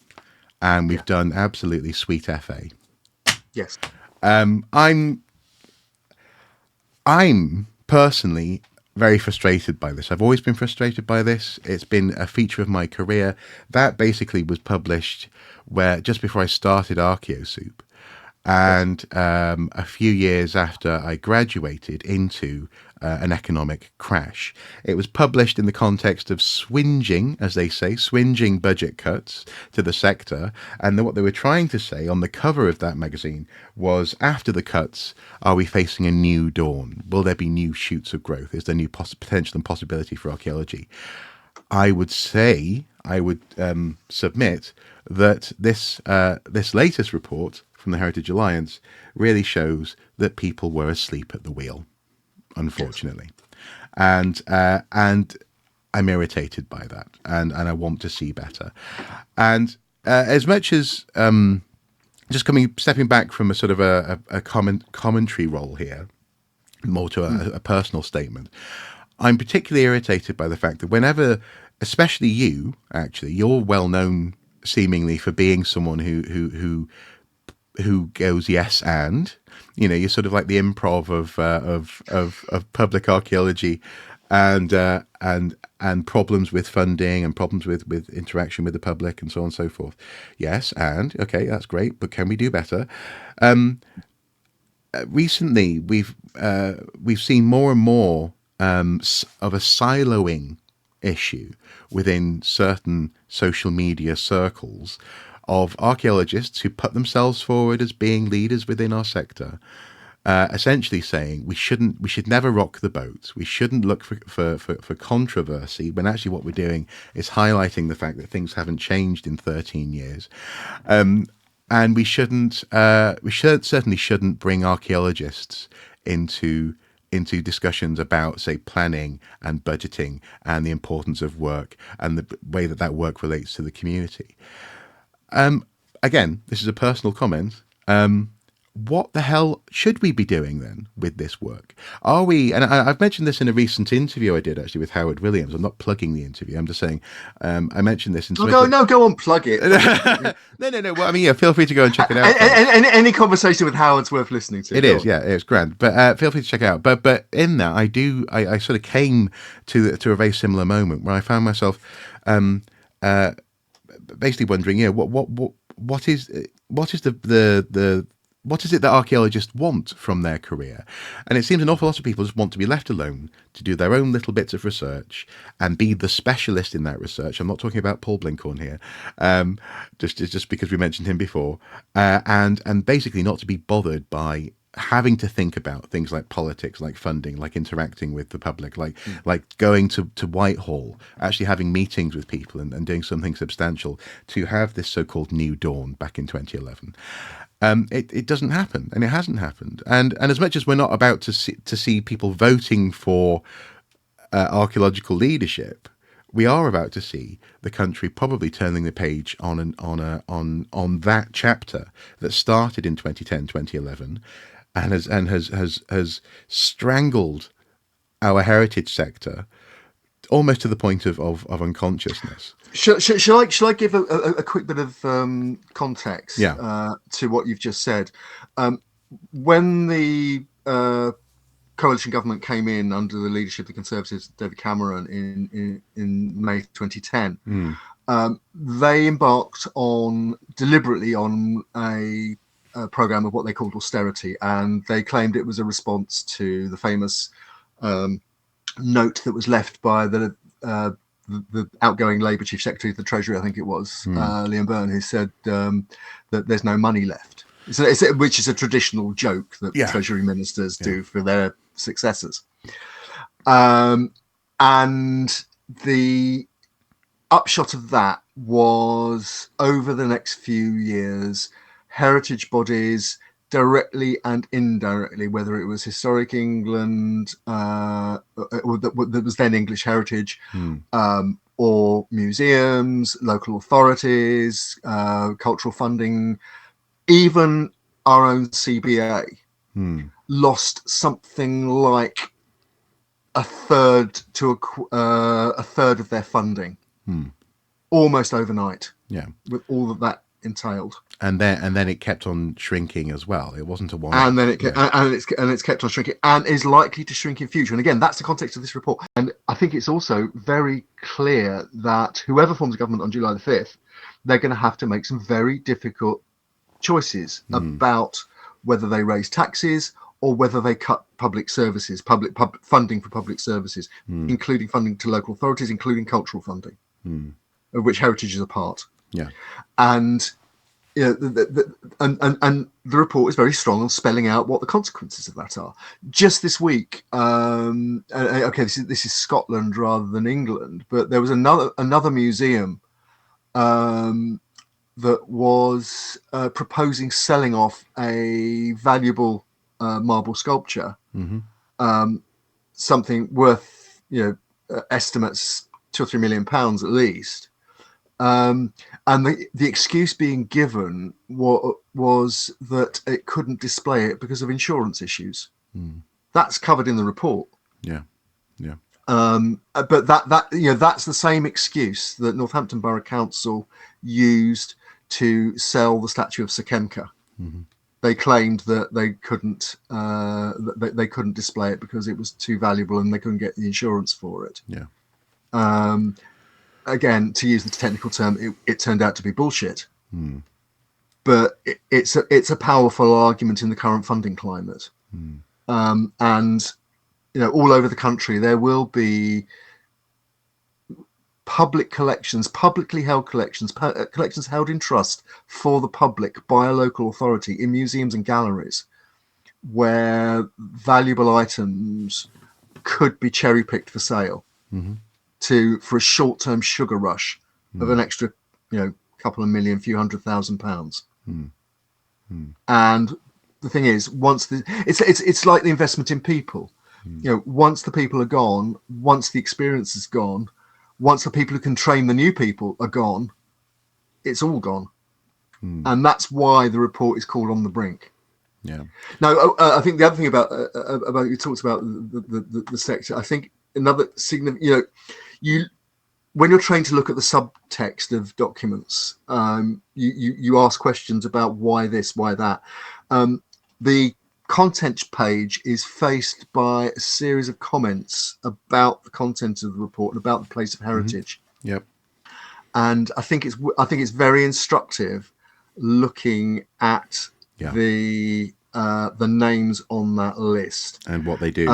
S3: and we've done absolutely sweet FA.
S4: Yes.
S3: I'm personally very frustrated by this. I've always been frustrated by this. It's been a feature of my career. That basically was published where just before I started ArchaeoSoup, and a few years after I graduated into an economic crash. It was published in the context of swinging, as they say, swinging budget cuts to the sector. And what they were trying to say on the cover of that magazine was, after the cuts, are we facing a new dawn? Will there be new shoots of growth? Is there new potential and possibility for archaeology? I would say, I would submit that this latest report from the Heritage Alliance really shows that people were asleep at the wheel, unfortunately. Yes. And I'm irritated by that, and I want to see better. And as much as just stepping back from a sort of a commentary role here, more to a personal statement, I'm particularly irritated by the fact that whenever, especially you, actually, you're well known seemingly for being someone who goes yes and, you know, you're sort of like the improv of public archaeology, and problems with funding and problems with interaction with the public and so on and so forth. Yes, and okay, that's great, but can we do better? Recently, we've seen more and more of a siloing issue within certain social media circles of archaeologists who put themselves forward as being leaders within our sector, essentially saying we should never rock the boat. We shouldn't look for controversy, when actually what we're doing is highlighting the fact that things haven't changed in 13 years. And we certainly shouldn't bring archaeologists into discussions about, say, planning and budgeting and the importance of work and the way that work relates to the community. Again, this is a personal comment. What the hell should we be doing then with this work? Are we, and I've mentioned this in a recent interview I did actually with Howard Williams. I'm not plugging the interview. I'm just saying, I mentioned this in
S4: go on, plug it.
S3: No. Well, I mean, yeah, feel free to go and check it out.
S4: Any conversation with Howard's worth listening to.
S3: It is, yeah, it's grand. But feel free to check it out. But in that, I sort of came to a very similar moment where I found myself basically wondering, you know, what is it that archaeologists want from their career? And it seems an awful lot of people just want to be left alone to do their own little bits of research and be the specialist in that research. I'm not talking about Paul Blinkhorn here, just because we mentioned him before, and basically not to be bothered by having to think about things like politics, like funding, like interacting with the public, like going to Whitehall, actually having meetings with people and doing something substantial to have this so-called new dawn back in 2011. It doesn't happen, and it hasn't happened. And as much as we're not about to see people voting for archaeological leadership, we are about to see the country probably turning the page on that chapter that started in 2010, 2011, and has strangled our heritage sector almost to the point of unconsciousness.
S4: Shall I give a quick bit of context to what you've just said? When the coalition government came in under the leadership of the Conservatives, David Cameron, in May 2010, they embarked deliberately on a program of what they called austerity, and they claimed it was a response to the famous note that was left by the outgoing Labour Chief Secretary of the Treasury, I think it was, Liam Byrne, who said that there's no money left. Which is a traditional joke that Treasury ministers do for their successors. And the upshot of that was, over the next few years, heritage bodies, directly and indirectly, whether it was Historic England, that was then English Heritage, or museums, local authorities, cultural funding, even our own CBA, lost something like a third of their funding, almost overnight. Yeah, with all that entailed.
S3: And then it kept on shrinking as well. It wasn't a one.
S4: And then it's kept on shrinking and is likely to shrink in future. And again, that's the context of this report. And I think it's also very clear that whoever forms a government on July the 5th, they're going to have to make some very difficult choices about whether they raise taxes or whether they cut public services, public funding for public services, including funding to local authorities, including cultural funding, of which heritage is a part.
S3: Yeah.
S4: And and the report is very strong on spelling out what the consequences of that are. Just this week, okay, this is Scotland rather than England, but there was another museum that was proposing selling off a valuable marble sculpture, something worth estimates £2 or £3 million at least. And the excuse being given was that it couldn't display it because of insurance issues. That's covered in the report.
S3: Yeah.
S4: But that's the same excuse that Northampton Borough Council used to sell the statue of Sir Kemker. They claimed that they couldn't display it because it was too valuable and they couldn't get the insurance for it.
S3: Yeah.
S4: Again, to use the technical term, it turned out to be bullshit. But it's a powerful argument in the current funding climate. And all over the country, there will be public collections, publicly held collections, collections held in trust for the public by a local authority in museums and galleries, where valuable items could be cherry picked for sale. For a short-term sugar rush of an extra, couple of million, few £100,000. And the thing is, it's like the investment in people. Once the people are gone, once the experience is gone, once the people who can train the new people are gone, it's all gone. And that's why the report is called On the Brink.
S3: Yeah.
S4: Now, I think the other thing about you talked about the sector. I think another significant, when you're trained to look at the subtext of documents, you ask questions about why this, why that. The content page is faced by a series of comments about the content of the report and about the place of heritage.
S3: Yep.
S4: And I think it's very instructive looking at the names on that list
S3: and what they do.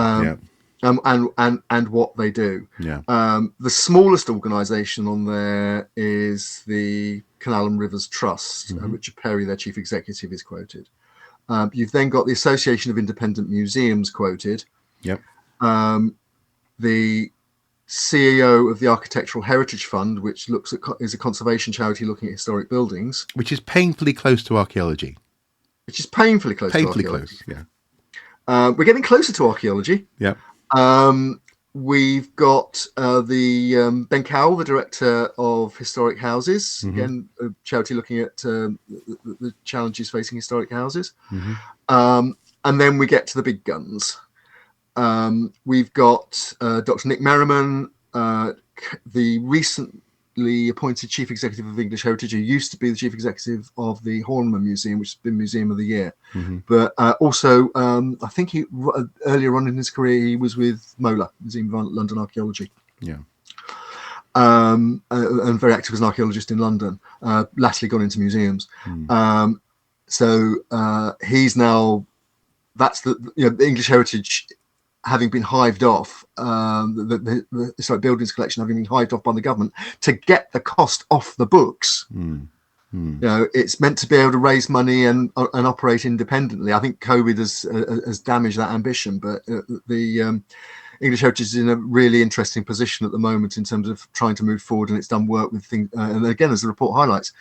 S4: And what they do.
S3: Yeah.
S4: The smallest organisation on there is the Canal and Rivers Trust. Richard Perry, their chief executive, is quoted. You've then got the Association of Independent Museums quoted.
S3: Yep.
S4: The CEO of the Architectural Heritage Fund, which is a conservation charity looking at historic buildings,
S3: which is painfully close to archaeology.
S4: Painfully close.
S3: Yeah.
S4: We're getting closer to archaeology.
S3: Yeah.
S4: We've got the Ben Cowell, the director of historic houses, again a charity looking at the challenges facing historic houses. And then we get to the big guns. We've got Dr. Nick Merriman, the recently appointed chief executive of English Heritage, who used to be the chief executive of the Horniman Museum, which has been Museum of the Year. But also, I think earlier on in his career, he was with MOLA, Museum of London Archaeology.
S3: Yeah.
S4: And very active as an archaeologist in London. Latterly gone into museums. So he's now, that's the English Heritage having been hived off, the historic buildings collection having been hived off by the government to get the cost off the books. It's meant to be able to raise money and operate independently. I think COVID has damaged that ambition, but the English Heritage is in a really interesting position at the moment in terms of trying to move forward, and it's done work with things. And again, as the report highlights,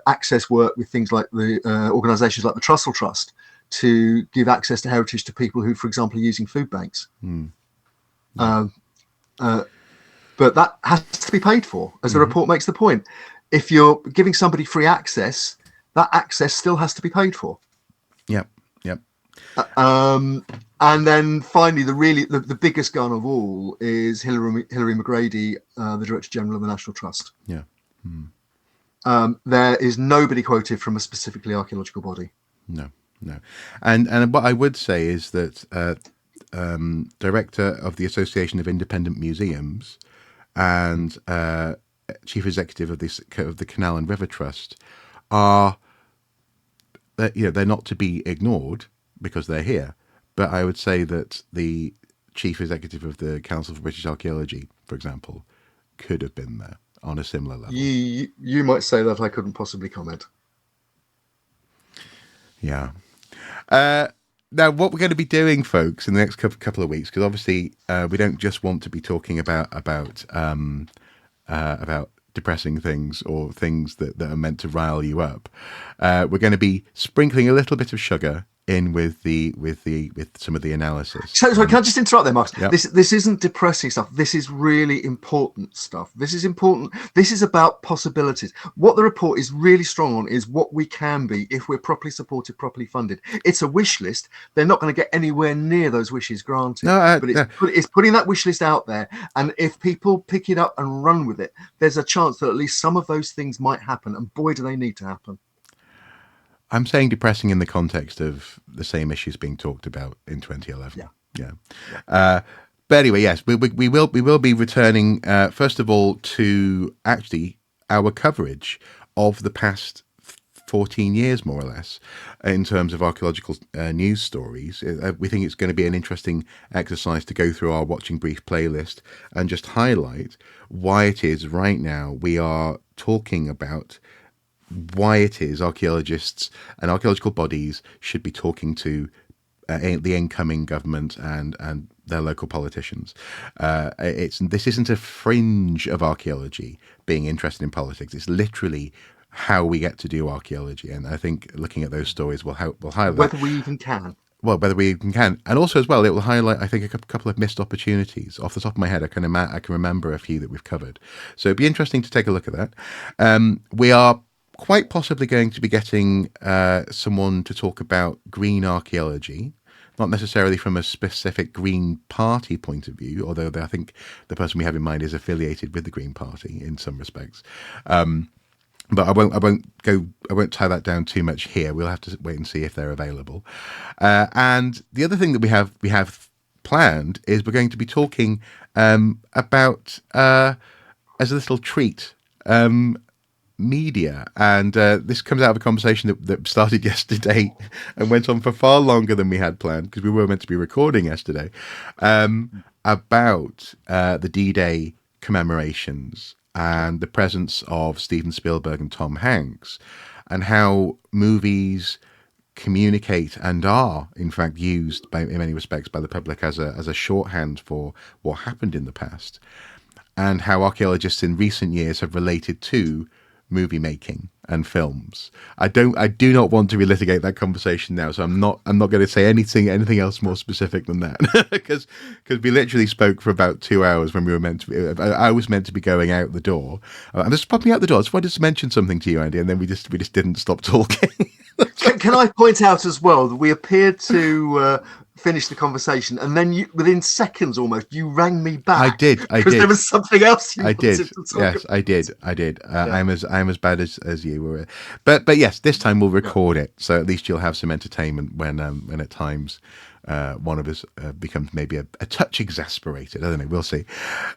S4: access work with things like the organisations like the Trussell Trust to give access to heritage to people who, for example, are using food banks. But that has to be paid for, as the report makes the point. If you're giving somebody free access, that access still has to be paid for.
S3: Yep.
S4: And then finally, the biggest gun of all is Hilary McGrady, the Director General of the National Trust.
S3: Yeah.
S4: There is nobody quoted from a specifically archaeological body.
S3: No, no. And what I would say is that director of the Association of Independent Museums and chief executive of the Canal and River Trust are, they're not to be ignored because they're here. But I would say that the chief executive of the Council for British Archaeology, for example, could have been there on a similar level.
S4: You might say that. I couldn't possibly comment.
S3: Yeah. Now, what we're going to be doing, folks, in the next couple of weeks, because obviously we don't just want to be talking about depressing things or things that are meant to rile you up. We're going to be sprinkling a little bit of sugar in with some of the analysis.
S4: So, sorry, can I just interrupt there, Mark?
S3: Yep.
S4: This isn't depressing stuff. This is really important stuff. This is important. This is about possibilities. What the report is really strong on is what we can be if we're properly supported, properly funded. It's a wish list. They're not going to get anywhere near those wishes granted. But it's putting that wish list out there. And if people pick it up and run with it, there's a chance that at least some of those things might happen. And boy, do they need to happen.
S3: I'm saying depressing in the context of the same issues being talked about in 2011. Yeah. But anyway, yes, we will be returning first of all to actually our coverage of the past 14 years, more or less, in terms of archaeological news stories. We think it's going to be an interesting exercise to go through our Watching Brief playlist and just highlight why it is right now we are talking about why it is archaeologists and archaeological bodies should be talking to the incoming government and their local politicians. This isn't a fringe of archaeology being interested in politics. It's literally how we get to do archaeology, and I think looking at those stories will highlight
S4: whether we even can.
S3: Well, whether we even can, and also as well, it will highlight, I think, a couple of missed opportunities. Off the top of my head, I can remember a few that we've covered. So it'd be interesting to take a look at that. We are quite possibly going to be getting someone to talk about green archaeology, not necessarily from a specific Green Party point of view, although I think the person we have in mind is affiliated with the Green Party in some respects. But I won't tie that down too much here. We'll have to wait and see if they're available. And the other thing that we have planned is we're going to be talking about as a little treat. Media, and this comes out of a conversation that started yesterday and went on for far longer than we had planned, because we were meant to be recording yesterday, about the D-Day commemorations and the presence of Steven Spielberg and Tom Hanks, and how movies communicate and are in fact used in many respects by the public as a shorthand for what happened in the past, and how archaeologists in recent years have related to movie making and films. I do not want to relitigate that conversation now, so I'm not going to say anything else more specific than that, because we literally spoke for about 2 hours when we were meant to be. I was meant to be going out the door. I'm just popping out the door. I just wanted to mention something to you, Andy, and then we just didn't stop talking.
S4: Can I point out as well that we appeared to finish the conversation, and then within seconds almost you rang me back.
S3: I did
S4: because there was something else you wanted to talk
S3: yes
S4: about.
S3: I did. I'm as bad as you were, but yes, this time we'll record it, so at least you'll have some entertainment when at times one of us becomes maybe a touch exasperated. I don't know, we'll see.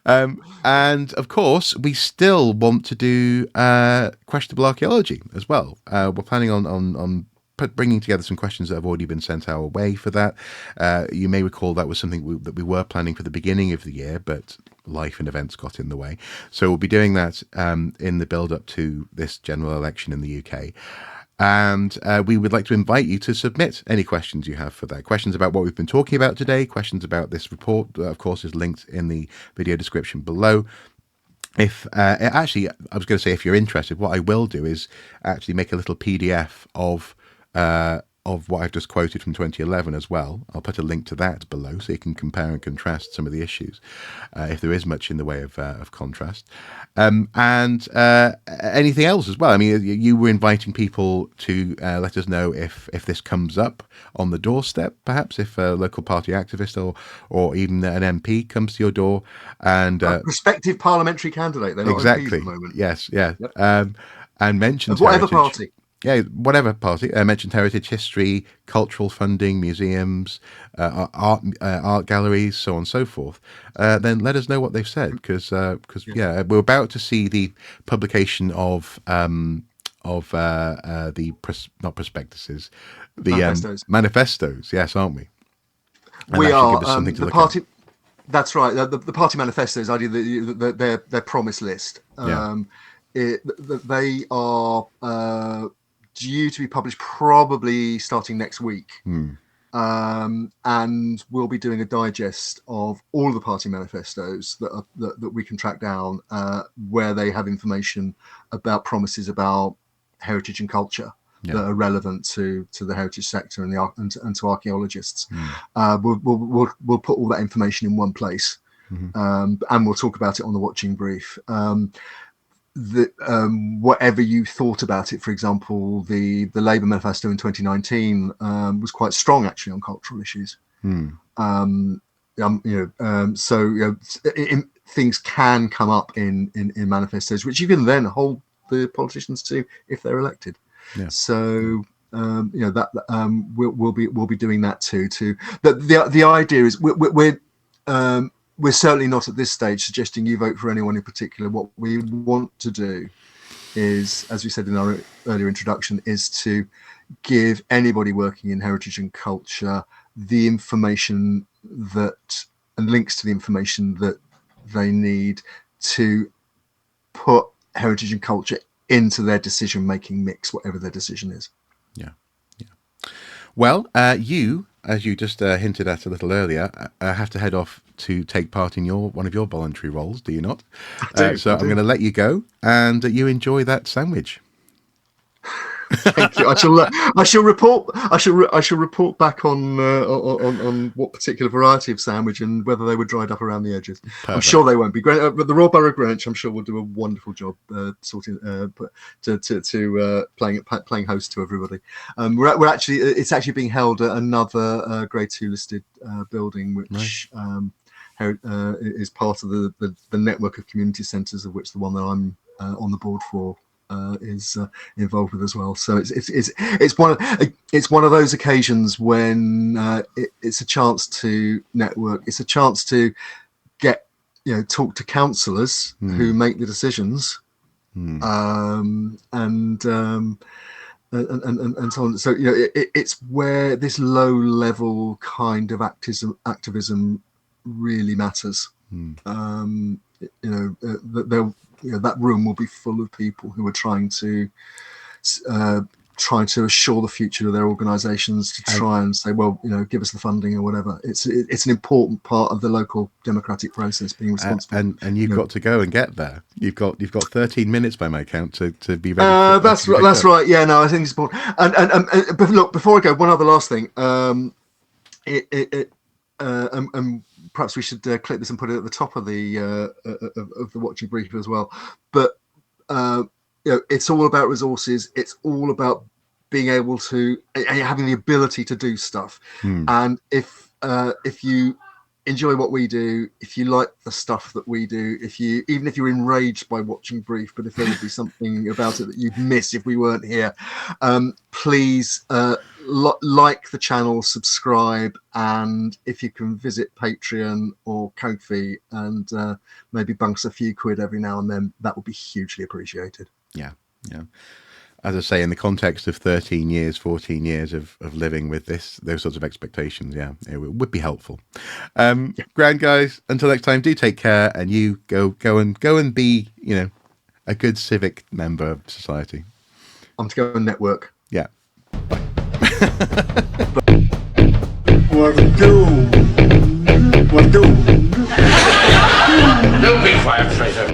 S3: And of course we still want to do questionable archaeology as well. We're planning on bringing together some questions that have already been sent our way for that. You may recall that was something that we were planning for the beginning of the year, but life and events got in the way. So we'll be doing that in the build-up to this general election in the UK. And we would like to invite you to submit any questions you have for that. Questions about what we've been talking about today, questions about this report, of course, is linked in the video description below. If actually, I was going to say, if you're interested, what I will do is actually make a little PDF of what I've just quoted from 2011 as well. I'll put a link to that below so you can compare and contrast some of the issues, if there is much in the way of contrast. And anything else as well. I mean, you were inviting people to let us know if this comes up on the doorstep, perhaps if a local party activist or even an MP comes to your door. And
S4: a prospective parliamentary candidate. They're not
S3: exactly.
S4: MPs at the moment.
S3: Yes, yeah.
S4: Yep.
S3: and mentioned
S4: Of whatever
S3: heritage.
S4: party.
S3: Yeah, whatever party. Mentioned heritage, history, cultural funding, museums, art galleries, so on and so forth. Then let us know what they've said, because we're about to see the publication of not prospectuses, the manifestos. Yes, aren't we? And
S4: We
S3: that should
S4: are
S3: give us something to
S4: the
S3: look
S4: party.
S3: at.
S4: That's right. The party manifestos, ideally their promise list. They are due to be published probably starting next week. And we'll be doing a digest of all of the party manifestos that we can track down, where they have information about promises about heritage and culture that are relevant to the heritage sector and to archaeologists. We'll put all that information in one place, and we'll talk about it on the watching brief. Whatever you thought about it, for example, the Labour manifesto in 2019 was quite strong actually on cultural issues. Things can come up in manifestos, which you can then hold the politicians to if they're elected. So we'll be doing that too. The idea is we're certainly not at this stage suggesting you vote for anyone in particular. What we want to do is, as we said in our earlier introduction, is to give anybody working in heritage and culture the information and links to the information that they need to put heritage and culture into their decision-making mix, whatever their decision is.
S3: Yeah. Well, you, as you just hinted at a little earlier, have to head off to take part in one of your voluntary roles, do you not? I'm going to let you go, and you enjoy that sandwich.
S4: Thank you. I shall report back on what particular variety of sandwich and whether they were dried up around the edges. Perfect. I'm sure they won't be. But the Royal Borough of Greenwich, I'm sure, will do a wonderful job sorting playing host to everybody. It's actually being held at another Grade 2 listed building, which is part of the network of community centres, of which the one that I'm on the board for is involved with as well. So it's one of those occasions when it's a chance to network. It's a chance to get talk to councillors who make the decisions, and so on. So it's where this low level kind of activism really matters. That room will be full of people who are trying to assure the future of their organisations, to try and say, well, give us the funding or whatever. It's an important part of the local democratic process, being responsible.
S3: And you've got to go and get there. You've got 13 minutes by my count to be ready.
S4: That's right. Yeah, no, I think it's important. But look, before I go, one other last thing. Perhaps we should clip this and put it at the top of the watching brief as well. But it's all about resources. It's all about being able to having the ability to do stuff. And if you enjoy what we do, if you like the stuff that we do, even if you're enraged by watching brief, but if there would be something about it that you'd miss if we weren't here, please like the channel, subscribe, and if you can visit Patreon or Ko-fi and maybe bunk us a few quid every now and then, that would be hugely appreciated. Yeah. As I say, in the context of 13 years, 14 years of living with those sorts of expectations, it would be helpful. Grand guys, until next time, do take care, and you go and be, a good civic member of society. I'm to go and network. Yeah. Bye.
S1: What do?
S2: No big fire, traitor.